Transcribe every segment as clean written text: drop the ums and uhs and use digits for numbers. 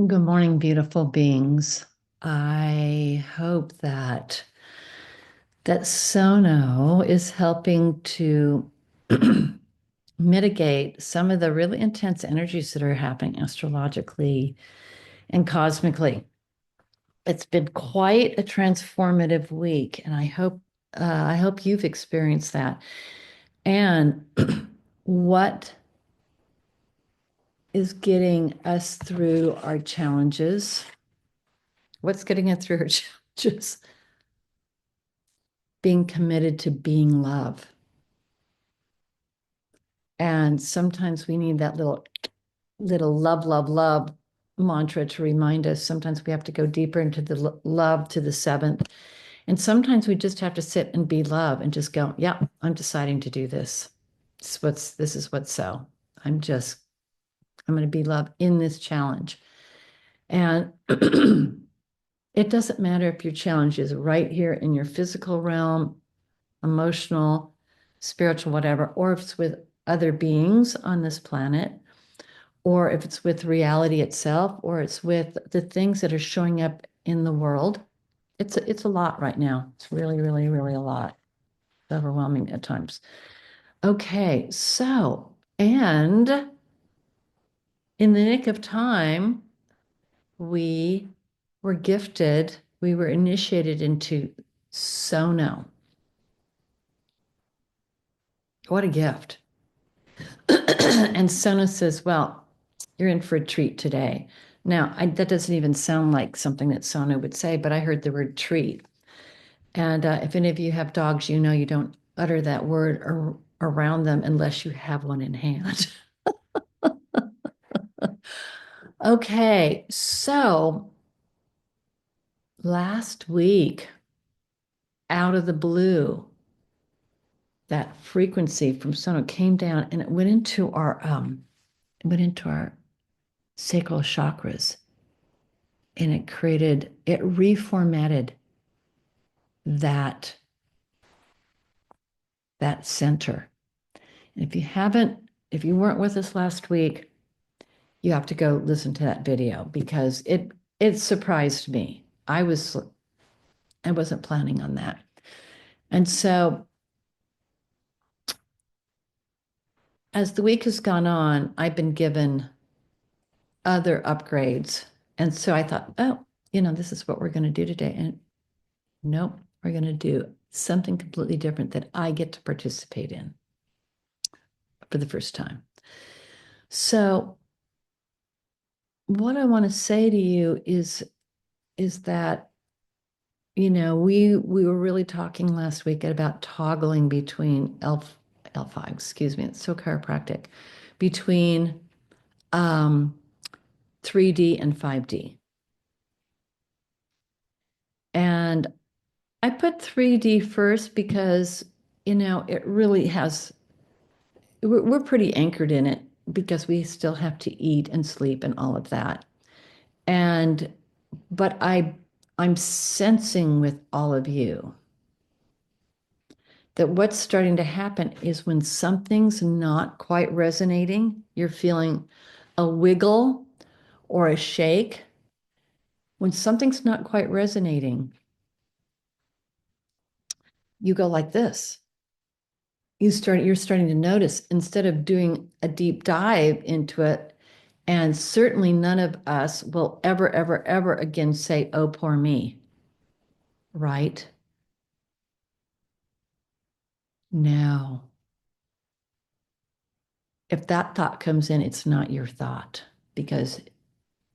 Good morning, beautiful beings. I hope that Sono is helping to mitigate some of the really intense energies that are happening astrologically and cosmically. It's been quite a transformative week, and I hope you've experienced that. And what is getting us through our challenges? What's getting us through our challenges? Being committed to being love. And sometimes we need that little love, love, love mantra to remind us. Sometimes we have to go deeper into the love to the seventh. And sometimes we just have to sit and be love and just go, yeah, I'm deciding to do this. This is what's so. I'm just, I'm going to be love in this challenge. And it doesn't matter if your challenge is right here in your physical realm, emotional, spiritual, whatever, or if it's with other beings on this planet, or if it's with reality itself, or it's with the things that are showing up in the world. It's a lot right now. It's really, really, really a lot. It's overwhelming at times. Okay, so, and in the nick of time, we were gifted, we were initiated into Sono. What a gift. And Sona says, well, you're in for a treat today. Now, that doesn't even sound like something that Sona would say, but I heard the word treat. And if any of you have dogs, you know you don't utter that word around them unless you have one in hand. Okay, so last week, out of the blue, that frequency from Sona came down and it went into our sacral chakras, and it reformatted that that center. And if you weren't with us last week, you have to go listen to that video because it surprised me. I wasn't planning on that. And so as the week has gone on, I've been given other upgrades. And so I thought, oh, this is what we're going to do today. And nope, we're going to do something completely different that I get to participate in for the first time. So what I want to say to you is that we were really talking last week about toggling between L5, excuse me, it's so chiropractic, between 3D and 5D. And I put 3D first because it really has we're pretty anchored in it because we still have to eat and sleep and all of that. And but I'm sensing with all of you that what's starting to happen is when something's not quite resonating, you're feeling a wiggle or a shake. When something's not quite resonating, you go like this. You're starting to notice instead of doing a deep dive into it. And certainly none of us will ever, ever, ever again say, oh, poor me, right? No. If that thought comes in, it's not your thought because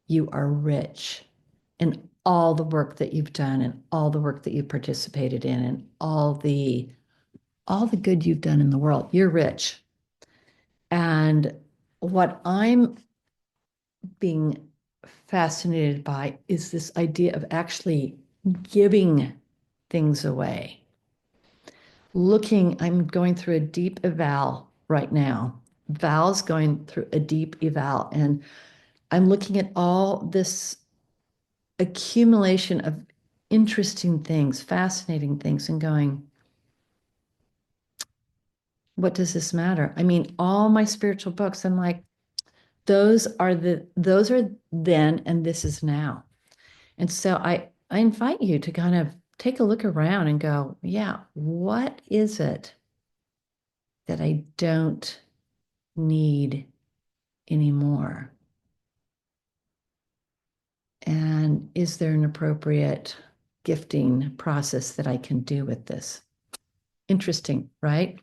you are rich in all the work that you've done and all the work that you've participated in and all the good you've done in the world. You're rich. And what I'm being fascinated by is this idea of actually giving things away. I'm going through a deep eval right now. Val's going through a deep eval, and I'm looking at all this accumulation of interesting things, fascinating things, and going, what does this matter? I mean, all my spiritual books, I'm like, those are then and this is now. And so I invite you to kind of take a look around and go, yeah, what is it that I don't need anymore? And is there an appropriate gifting process that I can do with this? Interesting, right?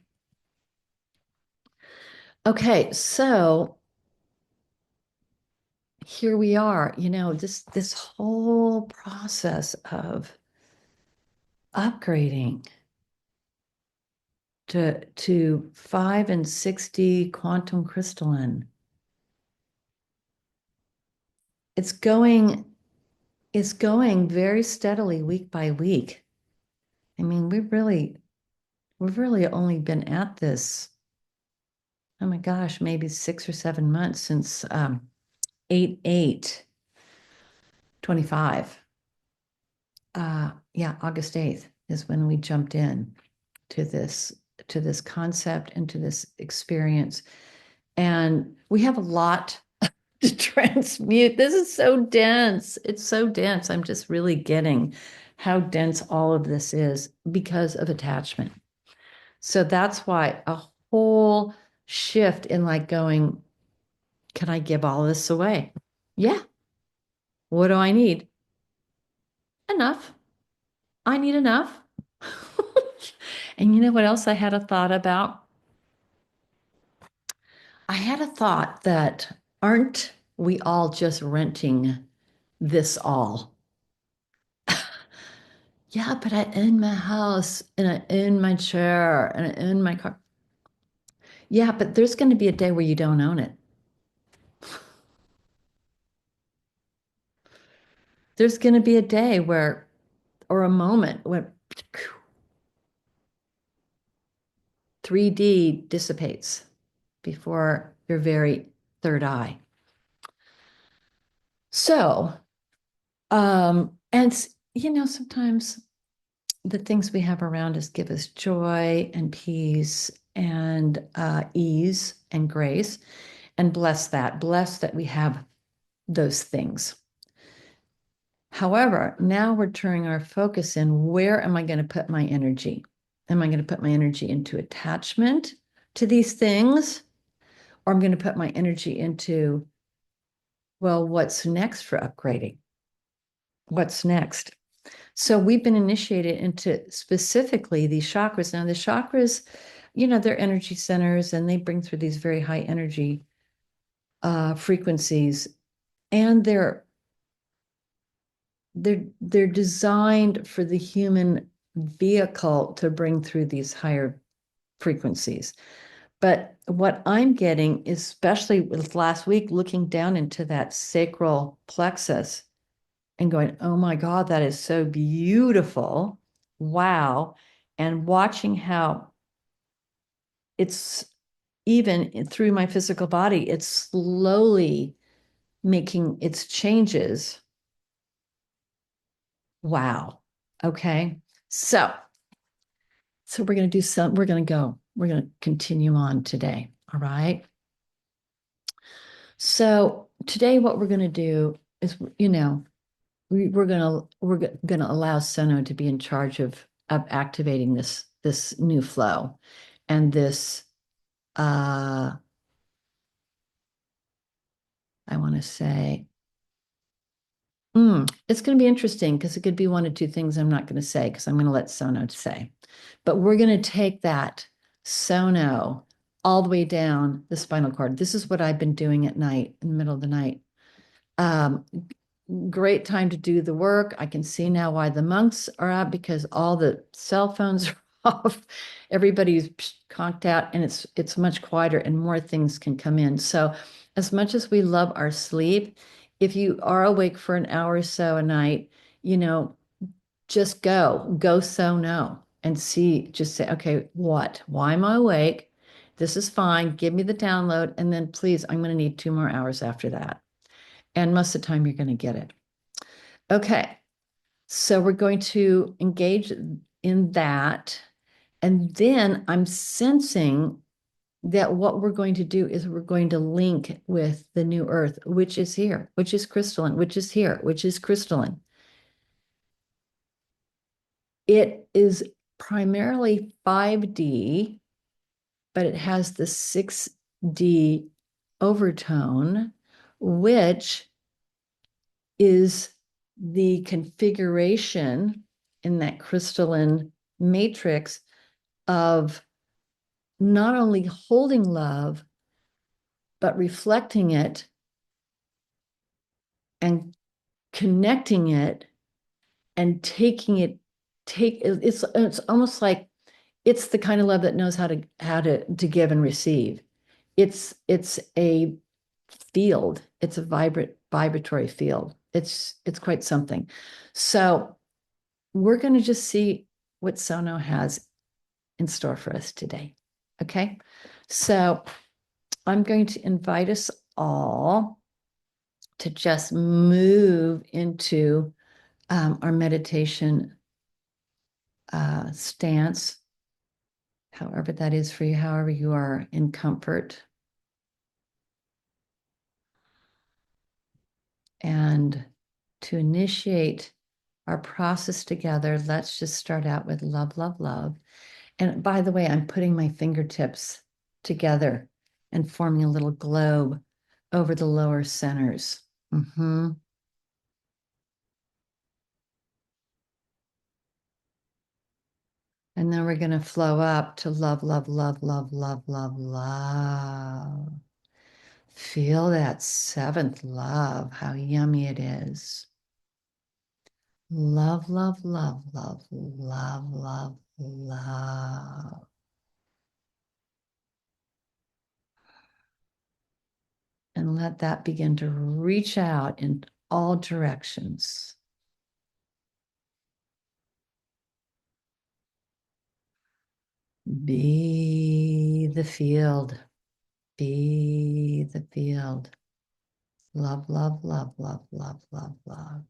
Okay, so here we are, this whole process of upgrading to 5 and 60 quantum crystalline. It's going it's going very steadily week by week. I mean, we've really only been at this, oh my gosh, maybe 6 or 7 months since 8/8/25. Yeah, August 8th is when we jumped in to this concept and to this experience. And we have a lot to transmute. This is so dense. It's so dense. I'm just really getting how dense all of this is because of attachment. So that's why a whole shift in like going, can I give all this away? Yeah. What do I need? Enough. I need enough. And you know what else I had a thought about? I had a thought that aren't we all just renting this all? Yeah, but I own my house and I own my chair and I own my car. Yeah, but there's going to be a day where you don't own it. There's going to be a day where, or a moment when 3D dissipates before your very third eye. So, and sometimes the things we have around us give us joy and peace and ease and grace. And bless that we have those things. However, now we're turning our focus in, where am I going to put my energy? Am I going to put my energy into attachment to these things? Or I'm going to put my energy into, well, what's next for upgrading? What's next? So we've been initiated into specifically these chakras. Now, the chakras, they're energy centers and they bring through these very high energy frequencies, and they're designed for the human vehicle to bring through these higher frequencies. But what I'm getting, especially with last week, looking down into that sacral plexus and going, oh my God, that is so beautiful. Wow. And watching how it's even through my physical body, it's slowly making its changes. Wow. Okay. So we're going to we're going to continue on today. All right. So today what we're going to do is, we're going to allow Sono to be in charge of activating this new flow and this, I want to say, it's going to be interesting because it could be one of two things I'm not going to say because I'm going to let Sono say. But we're going to take that Sono all the way down the spinal cord. This is what I've been doing at night, in the middle of the night. Um, Great time to do the work. I can see now why the monks are out, because all the cell phones are off. Everybody's conked out, and it's much quieter and more things can come in. So as much as we love our sleep, if you are awake for an hour or so a night, just go so no and see, just say, okay, why am I awake? This is fine. Give me the download. And then please, I'm going to need 2 more hours after that. And most of the time you're going to get it. Okay. So we're going to engage in that. And then I'm sensing that what we're going to do is we're going to link with the new earth, which is here, which is crystalline, which is here, which is crystalline. It is primarily 5D, but it has the 6D overtone, which is the configuration in that crystalline matrix of not only holding love, but reflecting it and connecting it and taking it, it's almost like it's the kind of love that knows how to give and receive. It's a field. It's a vibratory field. It's quite something. So we're going to just see what Sono has in store for us today. Okay. So I'm going to invite us all to just move into our meditation stance, however that is for you, however you are in comfort. And to initiate our process together, let's just start out with love, love, love. And by the way, I'm putting my fingertips together and forming a little globe over the lower centers. Mm-hmm. And then we're going to flow up to love, love, love, love, love, love, love. Feel that seventh love, how yummy it is. Love, love, love, love, love, love, love. And let that begin to reach out in all directions. Be the field. Be the field. Love, love, love, love, love, love, love.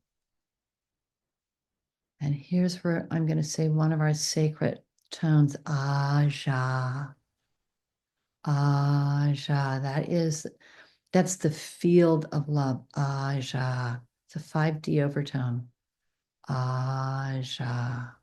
And here's where I'm going to say one of our sacred tones, Aja. Aja. That's the field of love. Aja. It's a 5D overtone. Aja.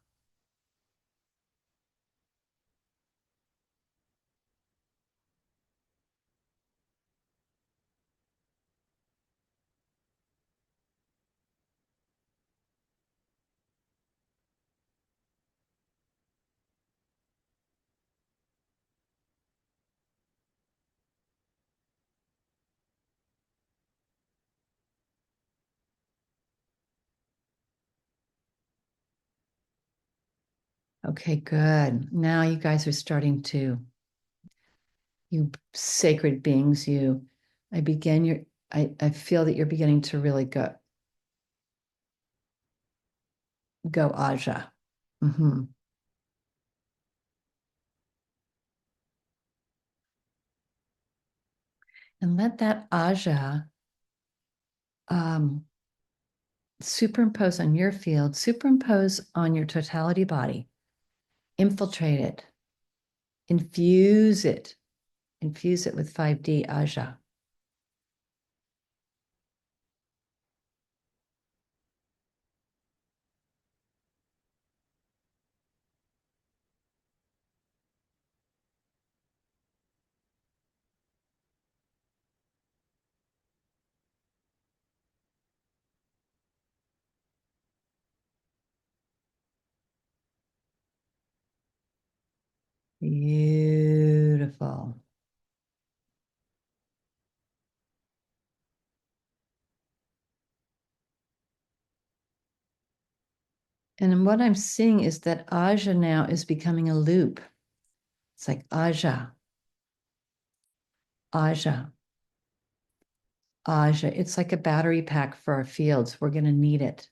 Okay, good. Now you guys are starting to, you sacred beings, I feel that you're beginning to really go Aja. Mm-hmm. And let that Aja superimpose on your field, superimpose on your totality body, infiltrate it, infuse it, infuse it with 5D Aja. Beautiful. And what I'm seeing is that Aja now is becoming a loop. It's like Aja, Aja, Aja. It's like a battery pack for our fields. We're going to need it.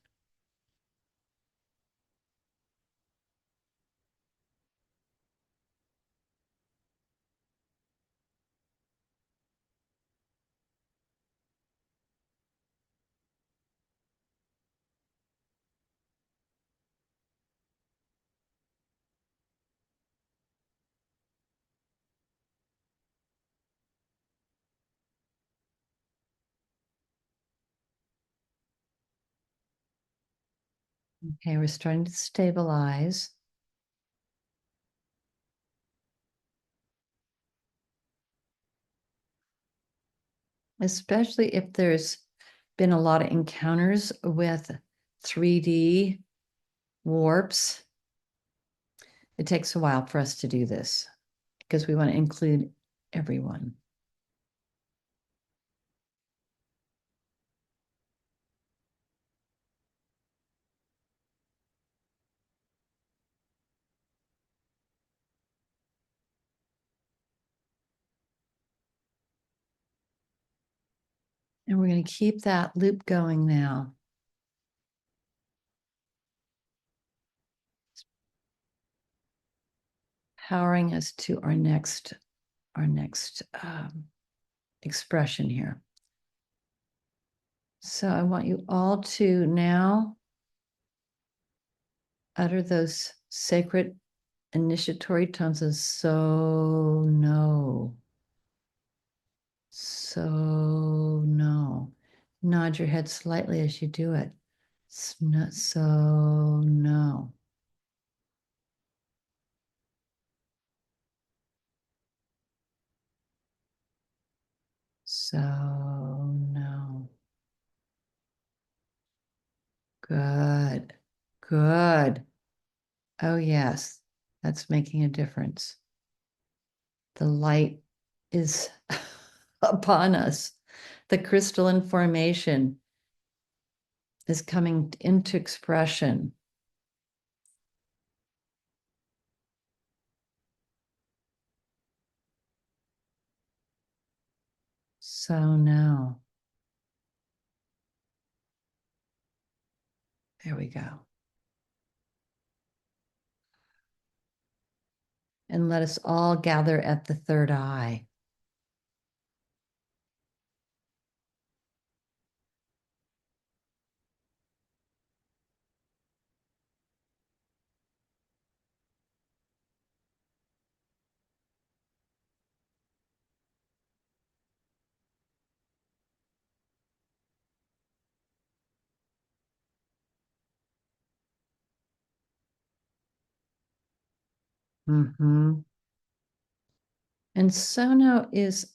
Okay, we're starting to stabilize. Especially if there's been a lot of encounters with 3D warps. It takes a while for us to do this because we want to include everyone. And we're going to keep that loop going now. Powering us to our next expression here. So I want you all to now utter those sacred initiatory tones of so no. So no. Nod your head slightly as you do it. So no. So no. Good. Good. Oh, yes. That's making a difference. The light is upon us. The crystalline formation is coming into expression. So now, there we go. And let us all gather at the third eye. Mm-hmm. And Sono is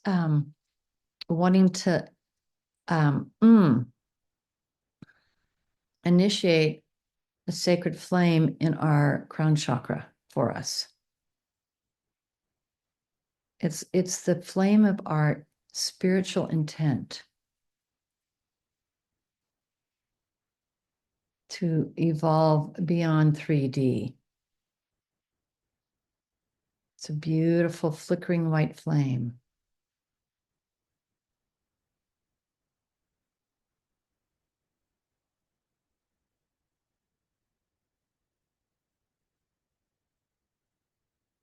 wanting to initiate a sacred flame in our crown chakra for us. It's the flame of our spiritual intent to evolve beyond 3D. It's a beautiful flickering white flame.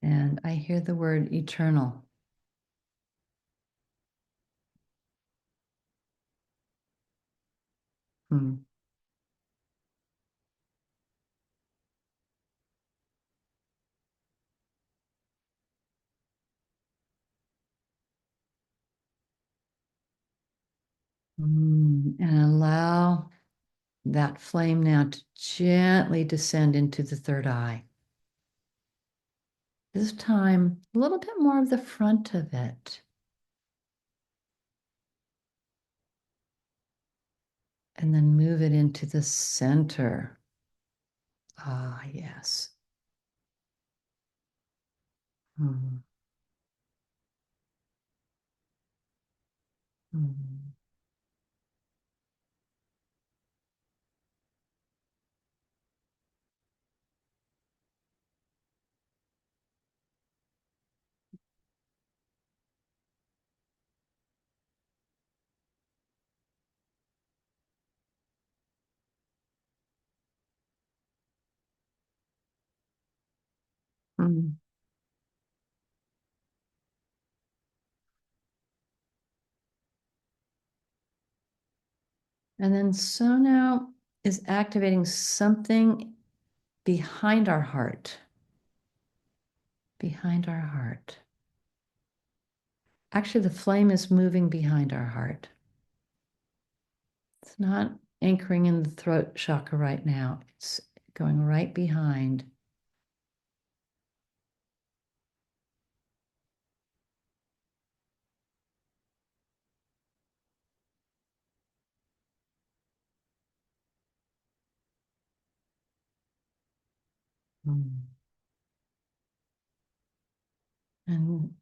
And I hear the word eternal. Hmm. And allow that flame now to gently descend into the third eye. This time, a little bit more of the front of it. And then move it into the center. Ah, yes. Hmm. Hmm. Hmm. And then so now is activating something behind our heart. Behind our heart. Actually, the flame is moving behind our heart. It's not anchoring in the throat chakra right now. going right behind. Mm. And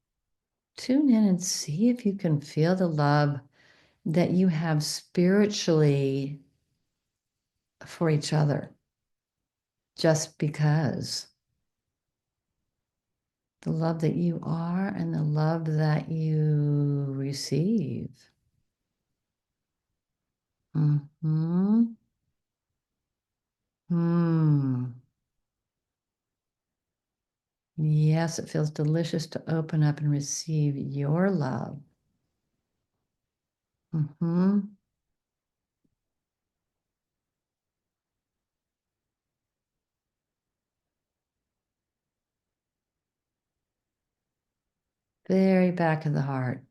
tune in and see if you can feel the love that you have spiritually for each other, just because the love that you are and the love that you receive. Mm-hmm. Hmm. Yes, it feels delicious to open up and receive your love. Mm-hmm. Very back of the heart.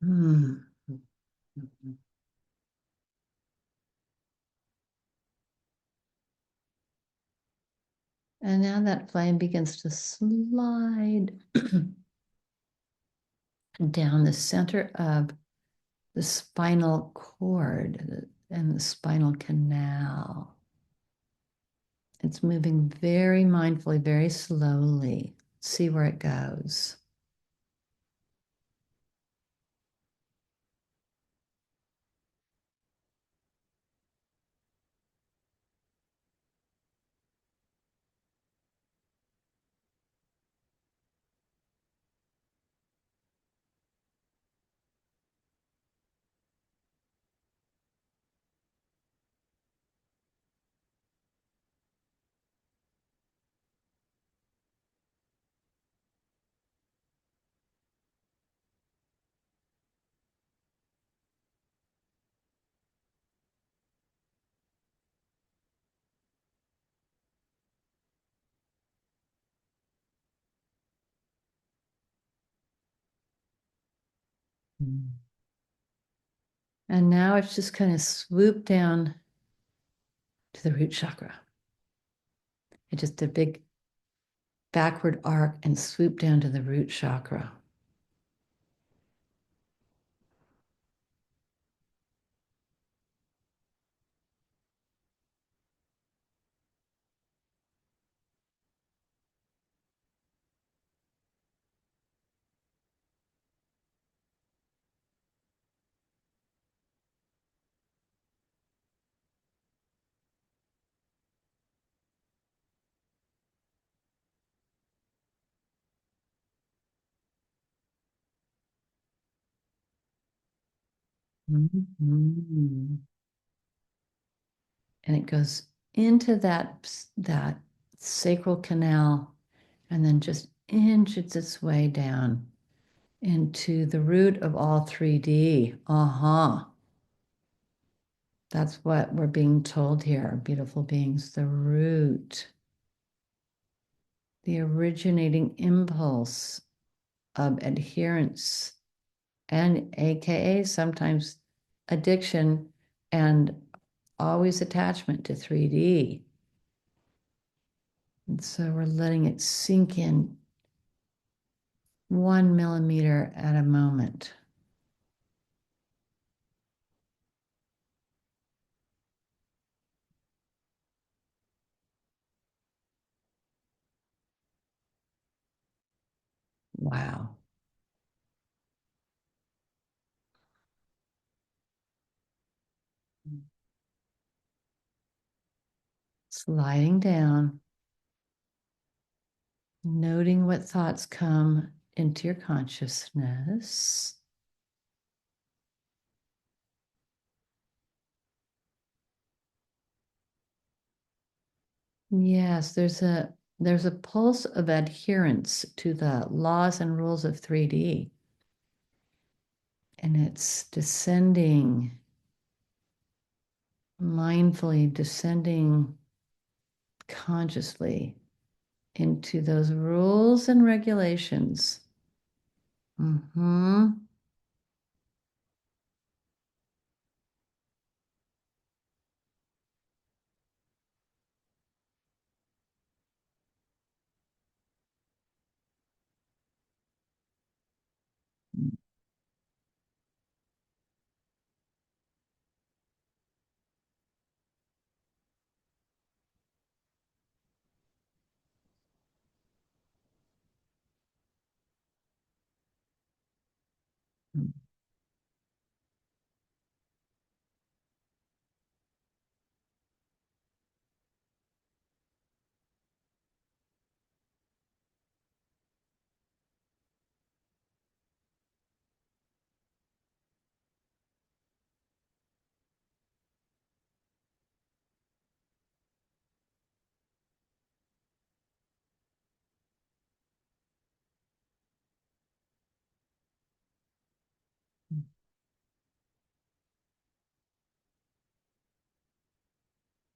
Hmm. And now that flame begins to slide down the center of the spinal cord and the spinal canal. It's moving very mindfully, very slowly. See where it goes. And now it's just kind of swooped down to the root chakra. It just did a big backward arc and swooped down to the root chakra. Mm-hmm. And it goes into that sacral canal and then just inches its way down into the root of all 3D. Uh-huh. That's what we're being told here, beautiful beings. The root, the originating impulse of adherence, and AKA sometimes addiction and always attachment to 3D. And so we're letting it sink in 1 millimeter at a moment. Wow. Sliding down, noting what thoughts come into your consciousness. Yes, there's a pulse of adherence to the laws and rules of 3D. And it's descending, mindfully descending consciously into those rules and regulations. Mm-hmm.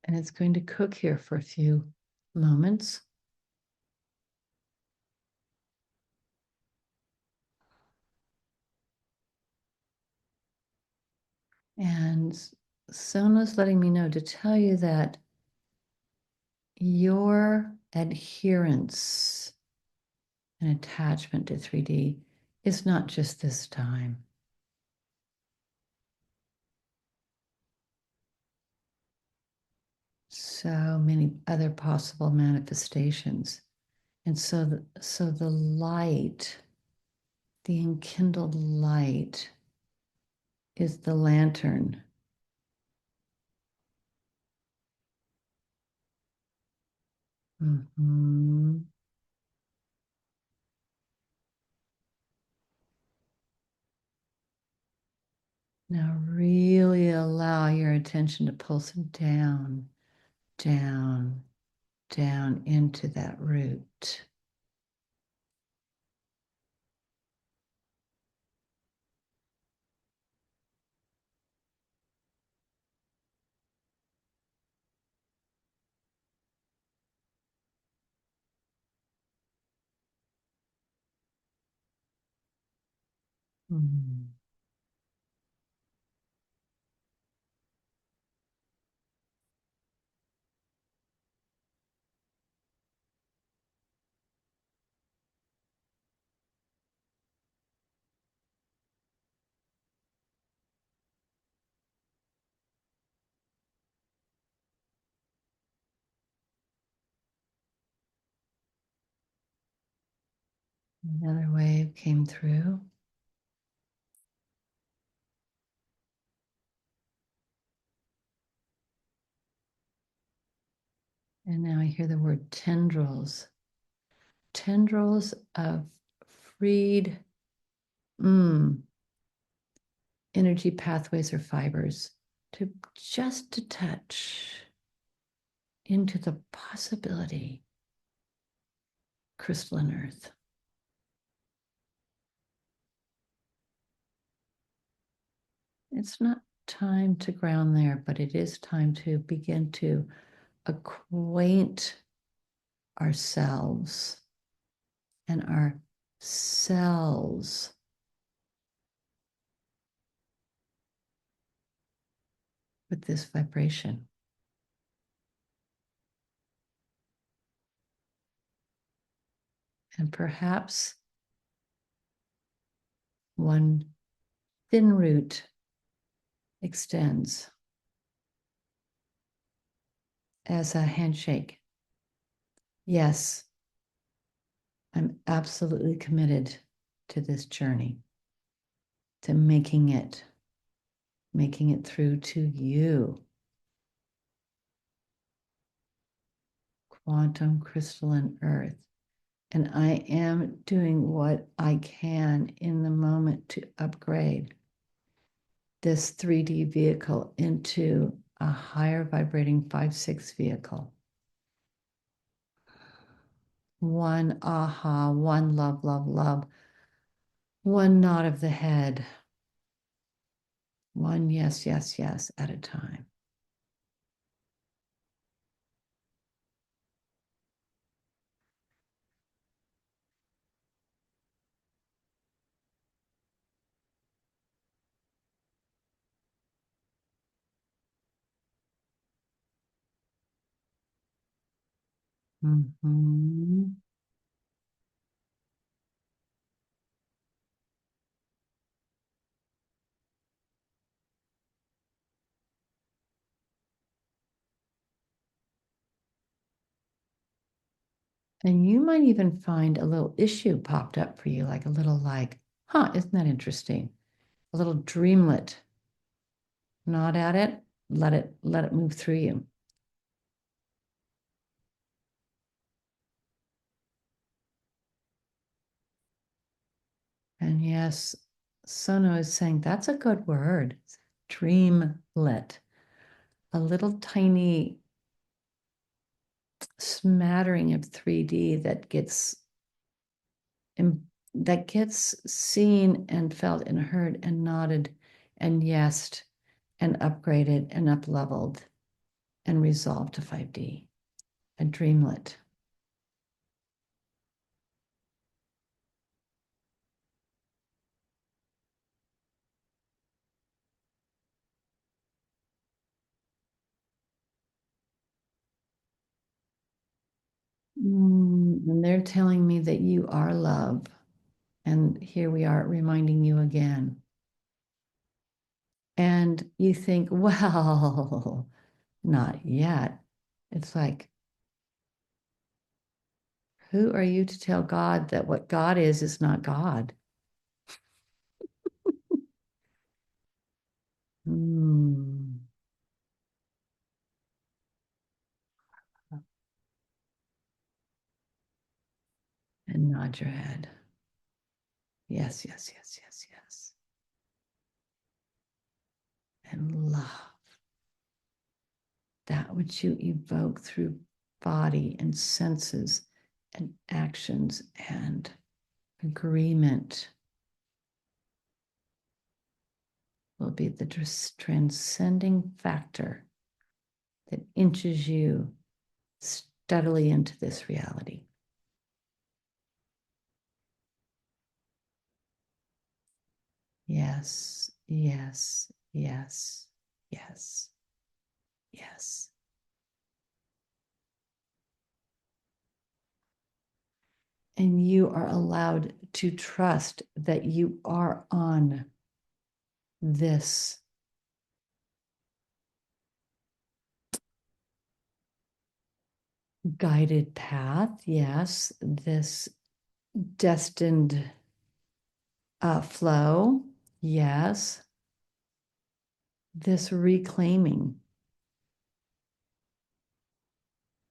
And it's going to cook here for a few moments. And Sona's letting me know to tell you that your adherence and attachment to 3D is not just this time. So many other possible manifestations. And so the light, the enkindled light, is the lantern. Mm-hmm. Now really allow your attention to pulse down, down, down into that root. Mm. Another wave came through. And now I hear the word tendrils. Tendrils of freed energy pathways or fibers to just to touch into the possibility, crystalline earth. It's not time to ground there, but it is time to begin to acquaint ourselves and our cells with this vibration. And perhaps one thin root extends as a handshake. Yes, I'm absolutely committed to this journey, to making it through to you. Quantum crystalline earth. And I am doing what I can in the moment to upgrade this 3D vehicle into a higher vibrating 5-6 vehicle. One aha, one love, love, love, one nod of the head, one yes, yes, yes at a time. Mhm. And you might even find a little issue popped up for you, like a little like, huh, isn't that interesting? A little dreamlet. Nod at it, let it move through you. And yes, Sono is saying that's a good word. Dreamlet. A little tiny smattering of 3D that gets seen and felt and heard and nodded and yesed and upgraded and up leveled and resolved to 5D. A dreamlet. And they're telling me that you are love. And here we are reminding you again. And you think, well, not yet. It's like, who are you to tell God that what God is not God? Mm. And nod your head. Yes, yes, yes, yes, yes. And love that which you evoke through body and senses and actions and agreement will be the transcending factor that inches you steadily into this reality. Yes, yes, yes, yes, yes. And you are allowed to trust that you are on this guided path. Yes, this destined flow. Yes, this reclaiming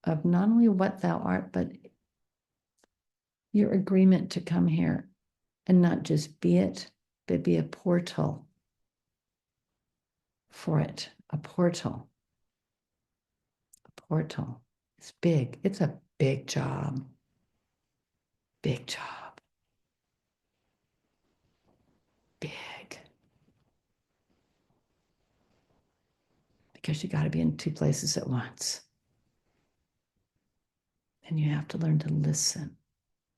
of not only what thou art, but your agreement to come here and not just be it, but be a portal for it, a portal, a portal. It's big. It's a big job. Big job. Big. Because you got to be in two places at once. And you have to learn to listen,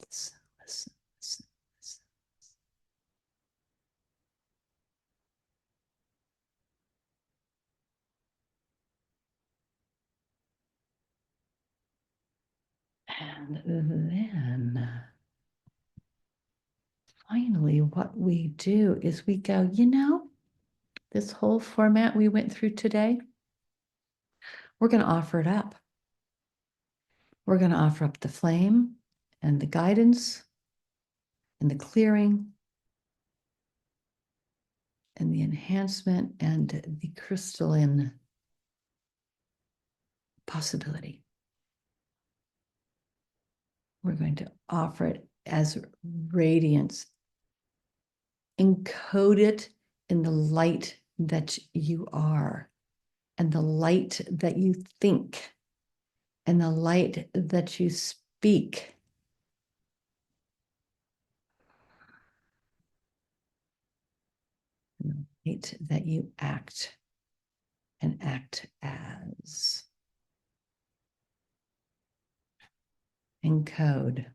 listen, listen, listen, listen. And then finally, what we do is we go, this whole format we went through today, we're going to offer it up. We're going to offer up the flame and the guidance and the clearing and the enhancement and the crystalline possibility. We're going to offer it as radiance, encode it in the light that you are, and the light that you think, and the light that you speak. And the light that you act and act as. Encode.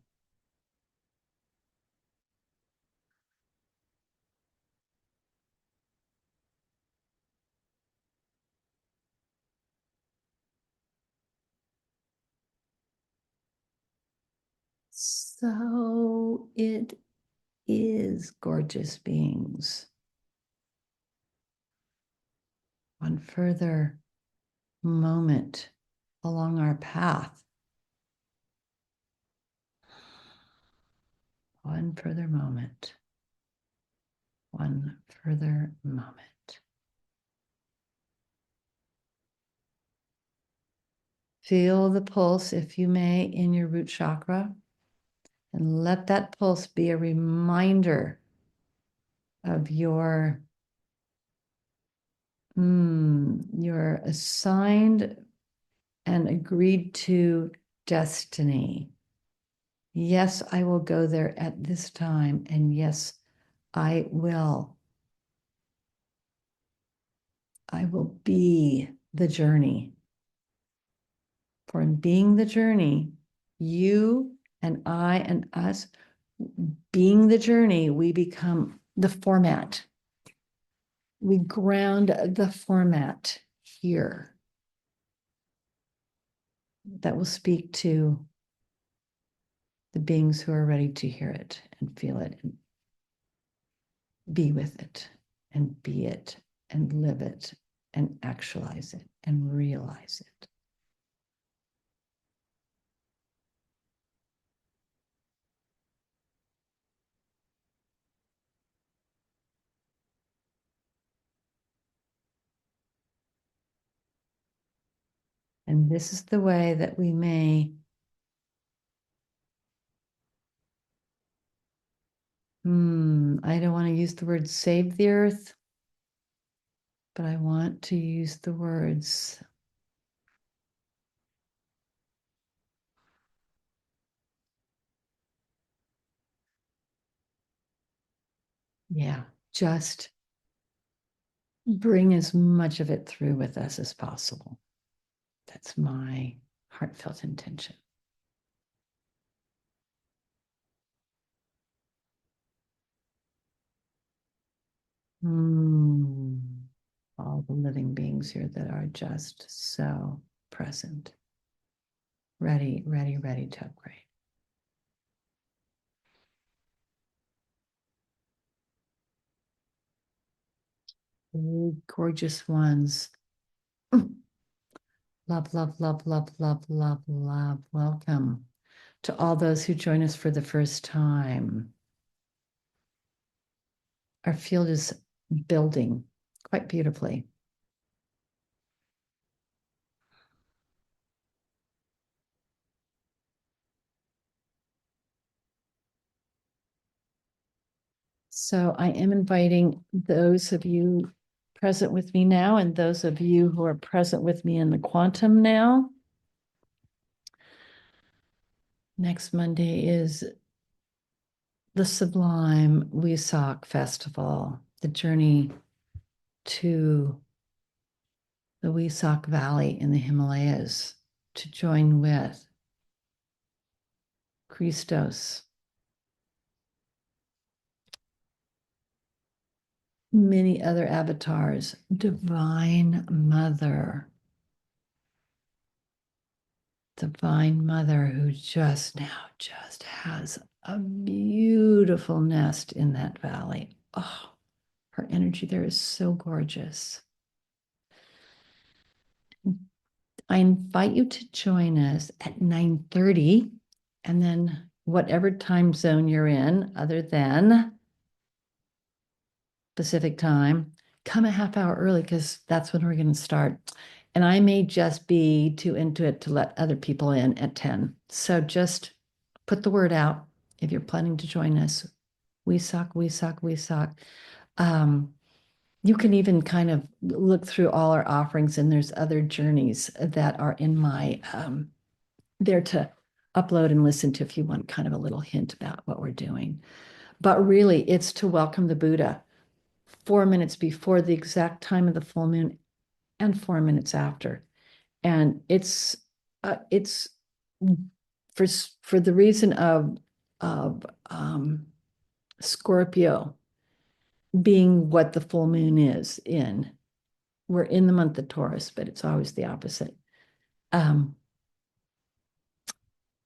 So it is, gorgeous beings. One further moment along our path. One further moment. One further moment. Feel the pulse, if you may, in your root chakra, and let that pulse be a reminder of your assigned and agreed to destiny. Yes, I will go there at this time, and yes, I will. I will be the journey. For in being the journey, you and I and us being the journey, we become the format. We ground the format here. That will speak to the beings who are ready to hear it and feel it and be with it and be it and live it and actualize it and realize it. And this is the way that we may I don't want to use the word save the earth, but I want to use the words just bring as much of it through with us as possible. That's my heartfelt intention. All the living beings here that are just so present, ready, ready, ready to upgrade. Gorgeous ones. Love, love, love, love, love, love, love. Welcome to all those who join us for the first time. Our field is building quite beautifully. So I am inviting those of you present with me now and those of you who are present with me in the quantum now. Next Monday is the Sublime Wesak Festival, the journey to the Wesak Valley in the Himalayas to join with Christos, many other avatars, Divine Mother, who just has a beautiful nest in that valley. Oh, her energy there is so gorgeous. I invite you to join us at 9:30, and then whatever time zone you're in, other than Pacific time, come a half hour early because that's when we're going to start. And I may just be too into it to let other people in at 10. So just put the word out if you're planning to join us. We suck. You can even kind of look through all our offerings, and there's other journeys that are in my there to upload and listen to if you want kind of a little hint about what we're doing. But really, it's to welcome the Buddha 4 minutes before the exact time of the full moon and 4 minutes after. And it's for the reason of Scorpio being what the full moon is in. We're in the month of Taurus, but it's always the opposite.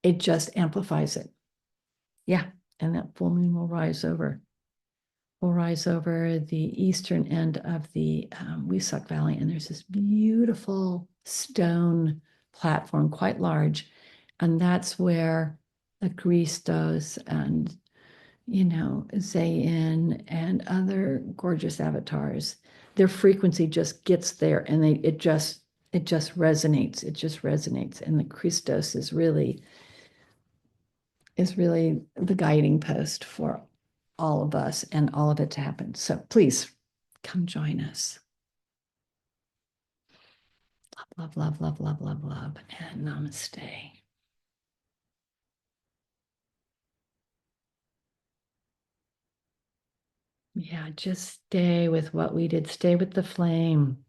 It just amplifies it. Yeah, and that full moon will rise over the eastern end of the Wesuck Valley, and there's this beautiful stone platform, quite large, and that's where the Christos and Zayn and other gorgeous avatars, their frequency just gets there, and it just resonates. It just resonates, and the Christos is really the guiding post for all of us and all of it to happen. So please come join us. Love, love, love, love, love, love, and namaste. Yeah, just stay with what we did. Stay with the flame.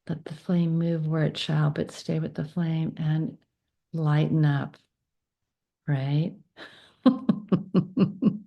Let the flame move where it shall, but stay with the flame and lighten up, right? mm.